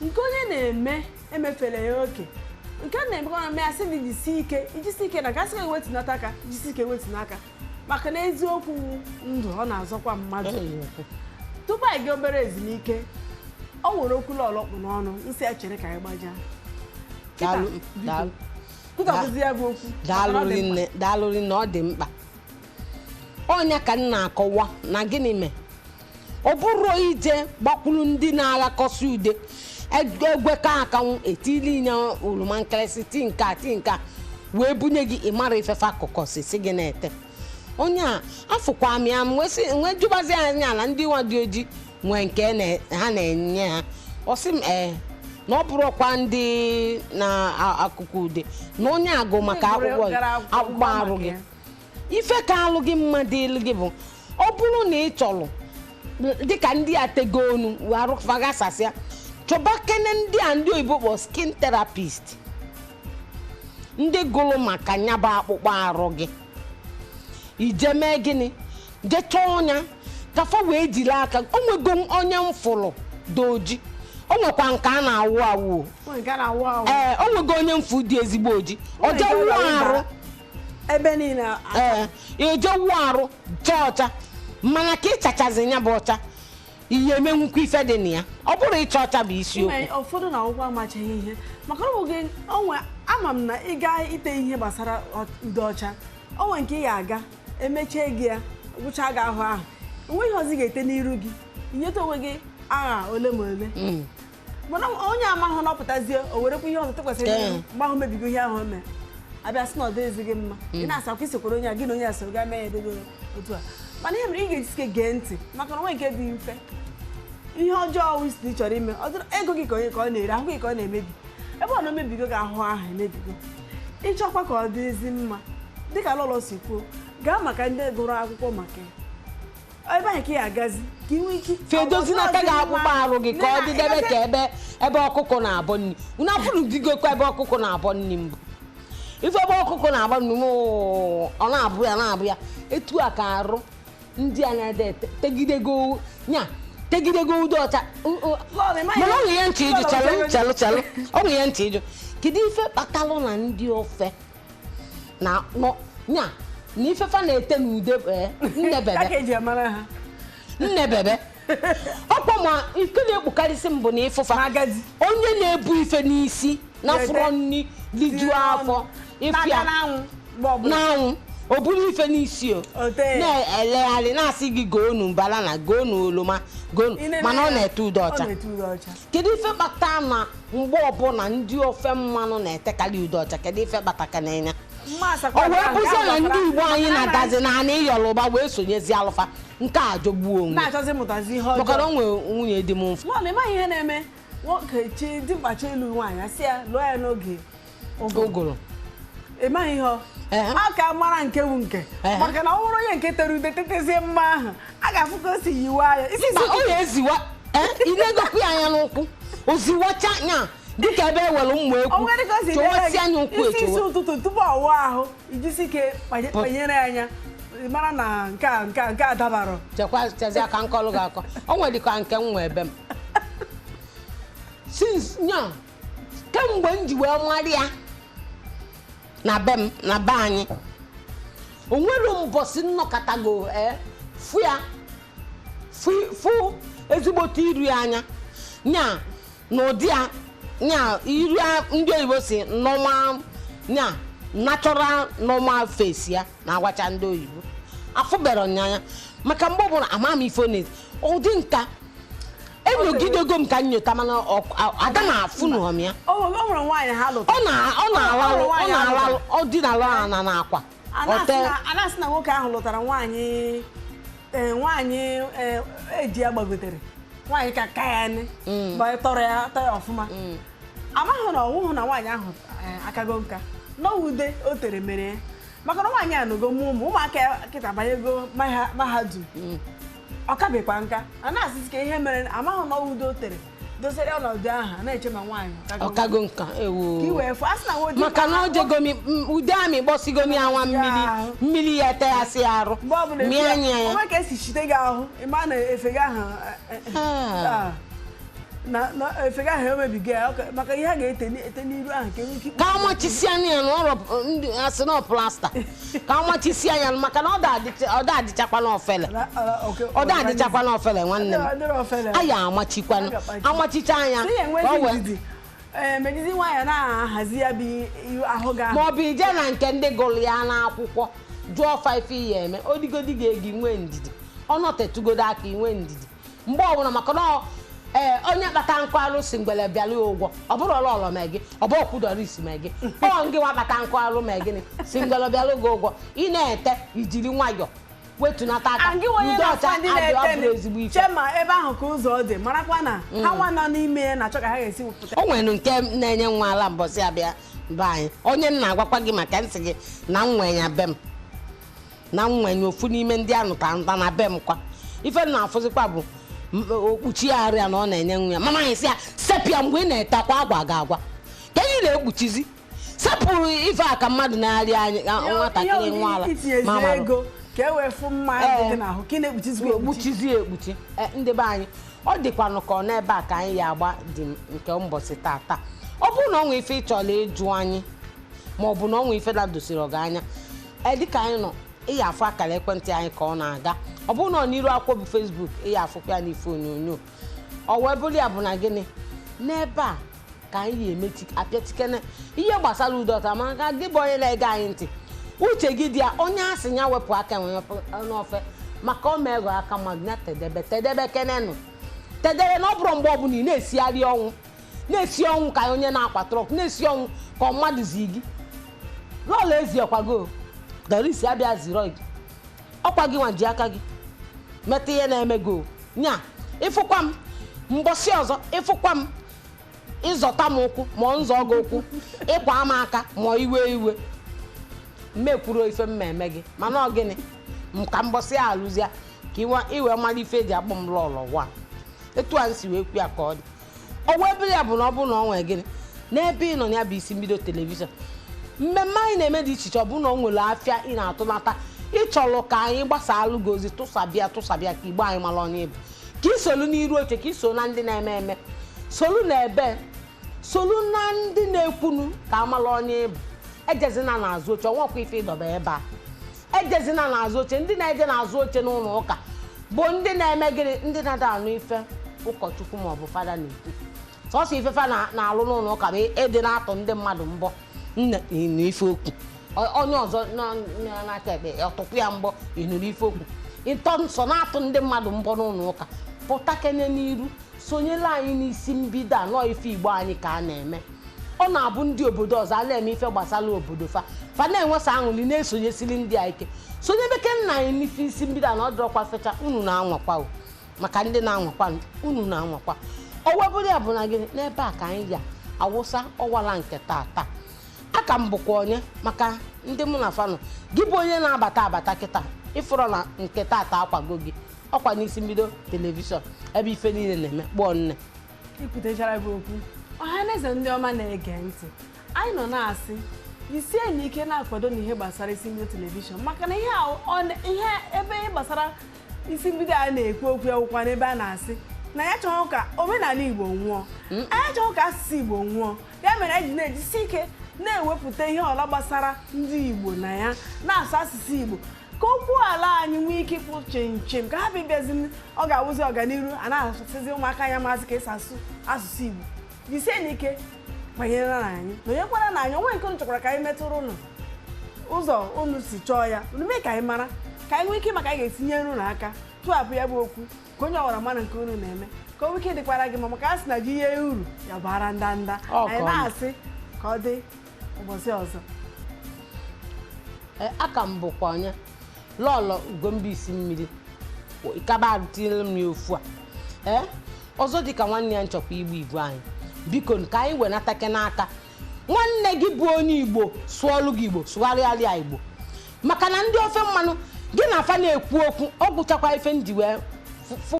nke onye na-eme emefere ya oke nke na-emekwa na asị dị ijisi ike na gasị ewetu n'aka aka ijisi ike ewetu n'aka maka na eziokwu ndụ ọ na-azọkwa mmadụ tupu anyị ga obere ezumike ọ nwere okwu lọlọkpụ n'ọnụ nsị ya chere ka anyị gbaja daalụ na ọ dị mkpa ọnya ka m na-akọwa na gịnị mee ọ bụrụ ije gbakwuru ndị na-aghakọsị ude egwekọ akanwụ etili nya oroma nkịrịsị ti nka wee bunye gị ịmara ifefe akụkọ si gị na-ete onye a afụkwa m ya nwee jụbazi anya na ndị nwa dị oji nwee nke ha na-enye ha ọsị m na ọ bụrụkwa ndị na-akụkụ ude na onye agụ maka akpụkpọ arụ gị ife ka alụ gị mmadụ ilu gị bụ ọ bụrụ na ị chọrọ dịka ndị a tego onu arụfagasasịa chọba kene ndị oyibo kpọ skin therapist ndị gụrụ maka nyaba akpụkpọ arụ gị ije mee gịnị je chọọ ọnya kafa wee jiri aka o nwego onye mfụrụ doji o nwekwa nke a na-awụ awụ o nwego onye mfụ dị ezigbo oji o je wụọ arụ ebe niile eje wụọ arụ jee ọcha mana ka ịchachazi nya bụ ọcha ihe emenwukwa ife dị na ya ọ bụrụ ịcha ọcha bụ isiokwu ụfọdụ na akwụkwọ amachaghị ihe maka ọ bụ gị onwe ama m na ịga ite ihe gbasara ude ọcha onwe nke ị ga-aga emechie gị ya gwụcha gị ahụ onweghị ọzọ ị ga-ete n'iru gị inyeta onwe gị agha ole ma ole mana onye amahụ nọpụtazie o werekwa ihe ọzọ tekwasịrị mgbe ahụ mebigo ihe ahụ o mere abịa sị na ọ dịghịzi gị mma ị na-asakwa isokwara onye a gị na onye a so gaa mee ya edogo otu a mana ihe mere ị ga-ejisike gee ntị maka na onwe nke dị mfe ihe ọjọọ wisiti chọrọ ime ego gị ka ọ na-ere ahụ gị ka ọ na-emebi ebe ọ na-emebigo gị ahụ emebigo ịchọkwa ka ọ dịzi mma dịka lọlọ si kwuo gaa maka ndị gụrụ akwụkwọ maka ebe anyị ka ị agazi ka ị nwee ike fedozi n'aka gị akpụkpọ arụ gị ka ọ dịdebe ka ebe ọkụkọ na-abọ nri unu afụrụ digokwa ebe ọkụkọ na-abọ nri mbụ ife ebe ọkụkọ na-agba nri ọ na-abụ ya etu a ka arụ ndị a na-ede tegidego ude ọcha mana ọ nwere ntị ịjụ chalụ ọ nwere ntị ịjụ kedu ife kpatalụ na ndị ofe na ifefa na-ete n'ude nnebebe ọkpọ ma ike na-ekpukarịsị mbụ na ịfụfa onye na-ebu ife n'isi na fụrọ nri lijuo afọ ịfịa n'anwụ o buru ife n'isi na-elegharị na-asị gị goonu banana goonu oroma goonu mana ọ na-ete ude ọcha kedu ife kpata na mgbe ọbụla ndị ofe mmanụ na-etekarị ude ọcha kedu ife kpataka n'anya o wee bụzie na ndị Igbo anyị na-agazi na anị Yoruba wee sonyezi alụfa nke a jọgbuo onwe maka na o nwere nwunye dị m mfu ịmaghị ihe na-eme nwoke chi dimkpacha elu nwaanyị asị ya lụọ ya n'oge ụgụrụ ịmaghị ihe a ka mara nke bụ nke maka na ọ bụrụ onye nke tere ude tetezie mma ahụ a ga-afụ ka o si yiwa ya ọ ga-eziwa ilegokwu ya anya n'ụkwụ oziwacha nya dịka ebe ewere mma ekwu chọwasị anya ụkwụ isi ụtụtụ tupu ọwụwa ahụ ijisi ike kpanyere anya mara na nke a dabara chekwazị aka nkọlụ gị akọ o nwere dịka nke nwa ebe m since nya kemgbe m ji wee mara ya na be m na be anyị o nwere mbọsị nnọkọtago fụ ya fụ ezigbote iri anya nya n'ụdị ya nya iri ndị oyibo si normal nya natural normal face ya na-agwacha ndị oyibo afụbere ọnyanya maka mgbe ọbụla ama m ife onye ụdị nka enogidego m ka nyota mana ada na-afụ n'ọm ya ọ na-alalụ ọ dị na lọra na n'akwa anasị na nwoke ahụ lụtara nwaanyị eji ya gbagotere nwaanyị ka ya tọrọ ya ọfụma amaghị na ọnwụhụ na nwaanyị ahụ akago nka n'ude o tere mere ya maka na nwaanyị anụgo ụmụaka kịta banyego mahadum ọ kabekwa nka a na-asịsị ka ihe mere amaghị na ude o tere dosere ọnọdụ ahụ na-eche ma nwaanyị ọkago nka maka na ojego ude amị gbọsigo ya nwa mmiri ya teghasị arụ mịa anya ya onwe ka esi chite gị ahụ ịma na efe gị ahụ na efega ha emebigo ya maka ihe a ga-ete n'iru ahụ nke nwike ka amachisi anya ya na ọrụ ndị asị na plasta ka amachisi anya maka na ọ da-adịchakwa n'ofele ọ da-adịchakwa n'ofele nwanne m anyị amachicha anya medizi nwaanyị na-ahazi ya bụ ahụ ga ma ọ bụ ije na nke ndị gụrụ ya n'akwụkwọ jụọ 5 ihe eme odigodi ga-egi nwee ndidi ọ nọtetugodo aka inwe ndidi mgbe ọbụla maka na onye kpata nkụ arụ si mgbele bịara ụgwọ ọ bụrụ ọlọlọ ma gị ọ bụ ọkwụdọrọ isi ma gị ọ ngị nwa kpata nkụ arụ ma gịnị si mgbele bịara gị ụgwọ ị na-ete ijiri nwayọọ wetunata aka ndị ọcha adị ezigbo ife chema ebe ahụ ka ụzọ dị marakwa na ha nwa nọ n'ime ya na-achọ ka ha ga-esi wepụta o nwere nke na-enye nwa ala mbọsị abịa be anyị onye nna agwakwa gị maka nsị gị na nwenya be m na nwenye ofu n'ime ndị anụta nta na be m kwa ife na-afụzikwa bụ okpuchi arịa na ọ na-enye nwa ya mama anyị sị ya sepịa mgbe ị na-etakwa agwa ga-agwa ka anyị na-ekpuchizi sepụrụ ife a ka mmadụ na-arị anyị nwatakịrị nwa ala mama ego ka e wee fụ mma dị n'ahụ ka ị na-ekpuchizi ekpuchi ndị be anyị ọ dịkwanụ ka ọ n'ebe a ka anyị ya agba dị nke mbọsị tata ọ bụrụ na ọ nwee ife ịchọrọ ịjụ anyị ma ọ bụ na ọ nwee ife na-dosiri ọga anya dịka anyị nọ ị ya afụ akara ekwentị anyị ka ọ na-aga ọ bụrụ na ọ n'iru akwụkwọ bụ Facebook ị ya afụkwa ya n'ife onyonyo ọ wee bụrụ ya bụ na gịnị n'ebe a ka anyị ga-emechi apịatikene ihe gbasara Udọta maka gị bụ onye na-ege anyị ntị uche gị dị ya onye a sị ya wepụ aka enwe n'ofe maka ọ megụ aka mmadụ na tedebe kenenụ tedebe na ọ bụrụ mgbe ọbụla ị na-esi ọnwụ ka onye na-akwa trọk na-esi ọnwụ ka mmadụ zi gị lọla eziokwago Doris abịa ziro gị ọkwa gị nwa ji aka gị metụ ihe na-eme go nya ịfụkwa m mbọsị ọzọ ịfụkwa m ịzọta m ụkwụ ma nzọ gị ụkwụ ịkwa m aka ma iwe mmekwuru ife m eme gị mana ọ gịnị ka mbọsị ya alụzia ka iwe mara ife eji akpọ m lọlọ gwa etu a nsi wee kwu ya ka ọ dị ọwa ebe ya bụ na ọ bụ na ọ nwee gịnị n'ebe ị nọ ya bụ isi mbido telivishọn mmemme anyị na-eme dị iche iche ọ bụ na ọ nwere afịa ị na-atụnata ịchọrọ ka anyị gbasalụ gị ozi tụsabịa ka igbo anyị mara onye bụ ka isolu n'iru oche ka iso na ndị na-eme eme solu na ebe solu na ndị na-ekwunu ka amala onye bụ ejezina n'azụ oche ọnwakwa ife ịdọba ebe a ejezina n'azụ oche ndị na-eje n'azụ oche n'ụlọ ụka bụ ndị na-eme gịnị ndị na-ada anụ ife ụkọchukwu maọbụ fada na-ekwu sọsọ ife fa na-alụ n'ụlọ ụka bụ ịdị na-atụ ndị mmadụ mbọ n'ife okwu onye ọzọ na-aka ekpe ọtụtụ ya mbọ ịnụrụ ife okwu ịtọ nsọ na-atụ ndị mmadụ mbọ n'ụlọ ụka pụta kene n'iru sonyela anyị n'isi mbido anọ ife igbo anyị ka a na-eme ọ na-abụ ndị obodo ọzọ a na-eme ife gbasara obodo fa na-enwesa aṅụrị na-esonyesiri ndị a ike sonye beke nna anyị n'ife isi mbido na ọ dịrọkwa fecha unu na-anwakwa maka ndị na-anwakwa unu na-anwakwa o webụrụ ya bụ na gị n'ebe a ka anyị ya awụsa ọwala nke tata aka m bụkwa onye maka ndị mụ na fanụ gị bụ onye na-abata kịta ịfụrọ na nke tata akwago gị ọkwa n'isi mbido telivishọn ebe ife niile na-eme kpọọ nne ikwutechara bụ okwu ọha na eze ndị ọma na-ege ntị anyị nọ na-asị jisie n'ike na-akwado n'ihe gbasara isi mbido telivishọn maka na ihe ebe gbasara isi mbido a na-ekwu okwu akwụkwọ n'ebe a na-asị na ya chọrọ ka omenala Igbo nwụọ anyị chọrọ ka asụsụ Igbo nwụọ ya mere anyị ji na-ejisi ike na-ewepụta ihe ọla gbasara ndị Igbo na ya na-asụ asụsụ Igbo ka okwu ala anyị nwee ike ịfụ chemchem ka ha bịazi ọ ga-awụzi ọganiru a na-asụsịzi ụmụaka ya maazị ka esi asụ asụsụ Igbo jisie n'ike banyere na anyị na onye kwara na anyị onwe nke unu chọkwara ka anyị metụrụ unu ụzọ unu si chọọ ya unu mee ka anyị mara ka anyị nwee ike maka anyị ga-etinyere unu aka tụwapụ ya bụ okwu ka onye ọwara mara nke unu na-eme ka o nwee ike dịkwara gị ma maka a sị na ji ihe uru ya bara ndanda anyị na-asị ka ọ dị ụbọchị ọzọ aka m bụkwa onye lọlọ Ugombaisi mmiri ịkaba tinyere m ya ofu a ọzọ dịka nwanne ya nchọkwa igbo anyị biko ka anyị wenatake n'aka nwanne gị bụ onye Igbo sụọlụ gị Igbo sụgharịarịa Igbo maka na ndị ofe mmanụ gị na afa na-ekwu okwu ọ gwụchakwa ife ndị wee